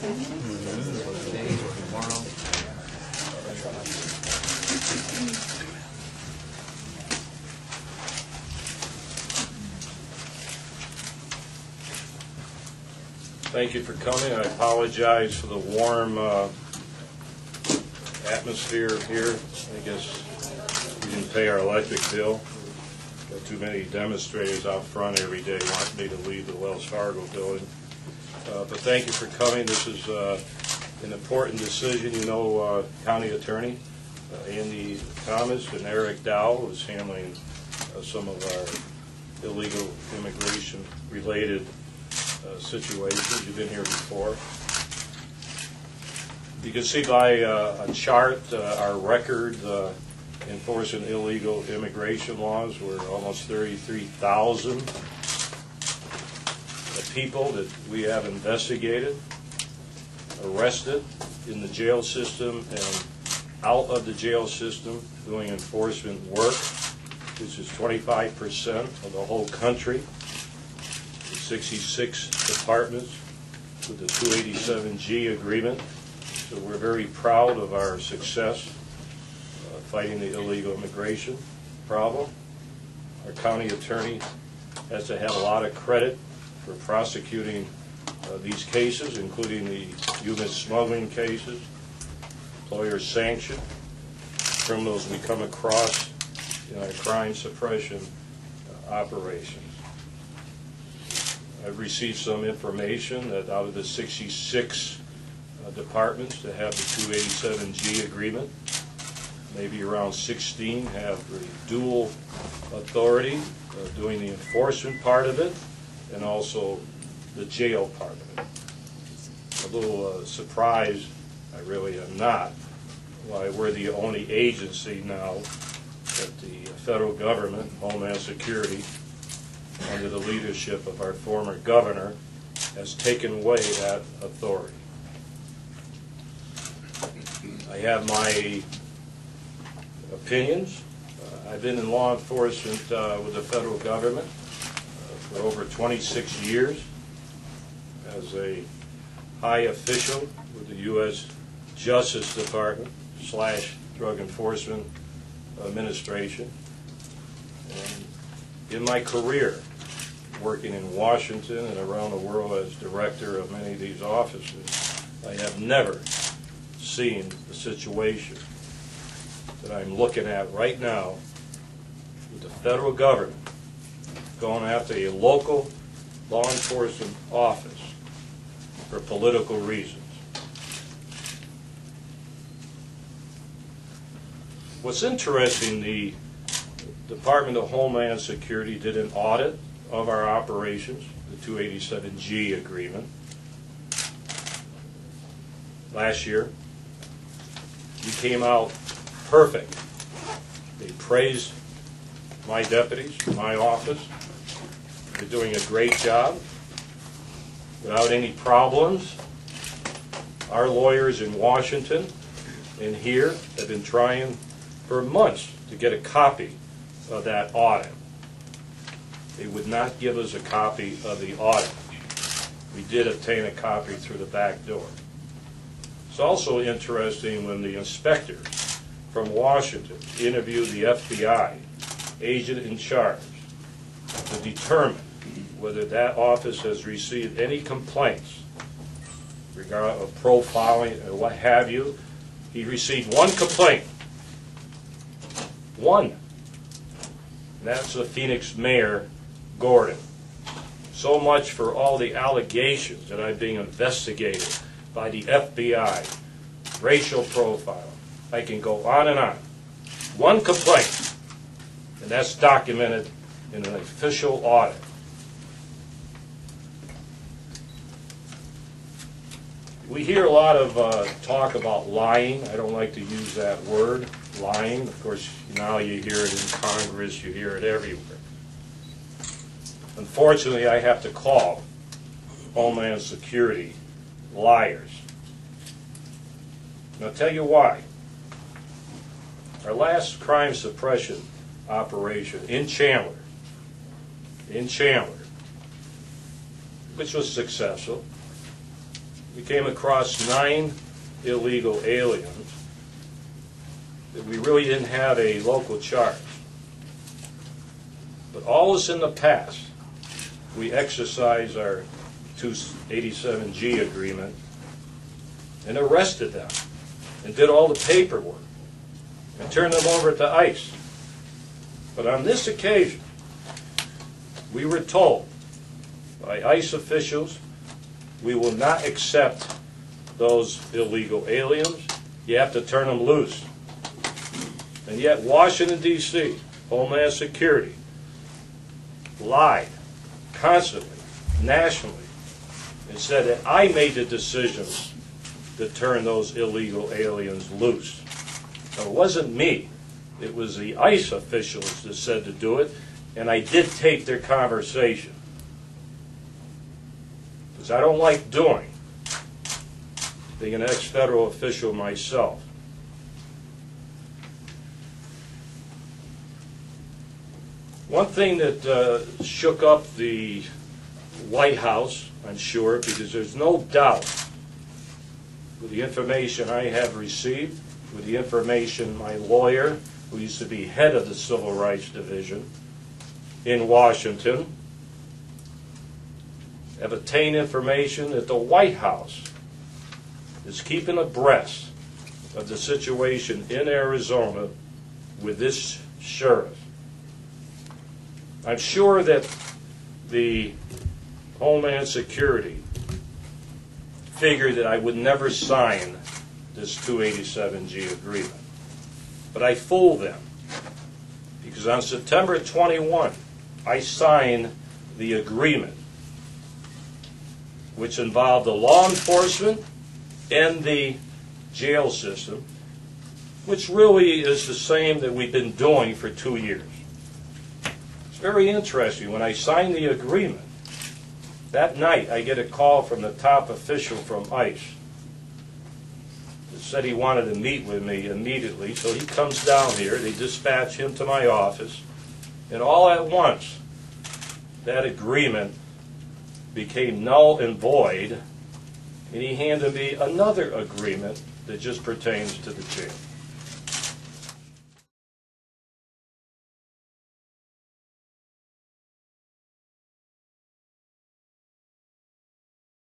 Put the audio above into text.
Thank you for coming. I apologize for the warm atmosphere here. I guess we didn't pay our electric bill. Got too many demonstrators out front every day wanting me to leave the Wells Fargo building. But thank you for coming. This is an important decision. You know, County Attorney Andy Thomas and Eric Dow is handling some of our illegal immigration-related situations. You've been here before. You can see by a chart our record enforcing illegal immigration laws. We're almost 33,000 people that we have investigated, arrested in the jail system and out of the jail system doing enforcement work. This is 25% of the whole country. 66 departments with the 287G agreement. So we're very proud of our success fighting the illegal immigration problem. Our county attorney has to have a lot of credit for prosecuting these cases, including the human smuggling cases, employer sanction, criminals we come across in our crime suppression operations. I've received some information that out of the 66 departments that have the 287G agreement, maybe around 16 have the dual authority, doing the enforcement part of it and also the jail part of it. A little surprised, I really am not, why we're the only agency now that the federal government, Homeland Security, under the leadership of our former governor, has taken away that authority. I have my opinions. I've been in law enforcement with the federal government for over 26 years as a high official with the U.S. Justice Department / Drug Enforcement Administration. And in my career, working in Washington and around the world as director of many of these offices, I have never seen the situation that I'm looking at right now with the federal government going after a local law enforcement office for political reasons. What's interesting, the Department of Homeland Security did an audit of our operations, the 287G agreement, last year. We came out perfect. They praised my deputies, my office. They're doing a great job without any problems. Our lawyers in Washington and here have been trying for months to get a copy of that audit. They would not give us a copy of the audit. We did obtain a copy through the back door. It's also interesting when the inspectors from Washington interviewed the FBI agent in charge to determine whether that office has received any complaints regarding of profiling or what have you. He received one complaint. One. And that's the Phoenix Mayor, Gordon. So much for all the allegations that I'm being investigated by the FBI, racial profiling. I can go on and on. One complaint, and that's documented in an official audit. We hear a lot of talk about lying. I don't like to use that word, lying. Of course, now you hear it in Congress, you hear it everywhere. Unfortunately, I have to call Homeland Security liars. And I'll tell you why. Our last crime suppression operation in Chandler, which was successful, we came across 9 illegal aliens that we really didn't have a local charge. But all this in the past, we exercised our 287G agreement and arrested them and did all the paperwork and turned them over to ICE. But on this occasion, we were told by ICE officials, we will not accept those illegal aliens. You have to turn them loose. And yet Washington, D.C., Homeland Security, lied constantly, nationally, and said that I made the decision to turn those illegal aliens loose. Now, it wasn't me. It was the ICE officials that said to do it, and I did take their conversation. Because I don't like being an ex-federal official myself. One thing that shook up the White House, I'm sure, because there's no doubt with the information I have received, with the information my lawyer, who used to be head of the Civil Rights Division in Washington, have obtained information that the White House is keeping abreast of the situation in Arizona with this sheriff. I'm sure that the Homeland Security figured that I would never sign this 287G agreement. But I fooled them, because on September 21, I signed the agreement, which involved the law enforcement and the jail system, which really is the same that we've been doing for 2 years. It's very interesting. When I signed the agreement, that night I get a call from the top official from ICE that said he wanted to meet with me immediately. So he comes down here, they dispatch him to my office, and all at once that agreement became null and void, and he handed me another agreement that just pertains to the jail.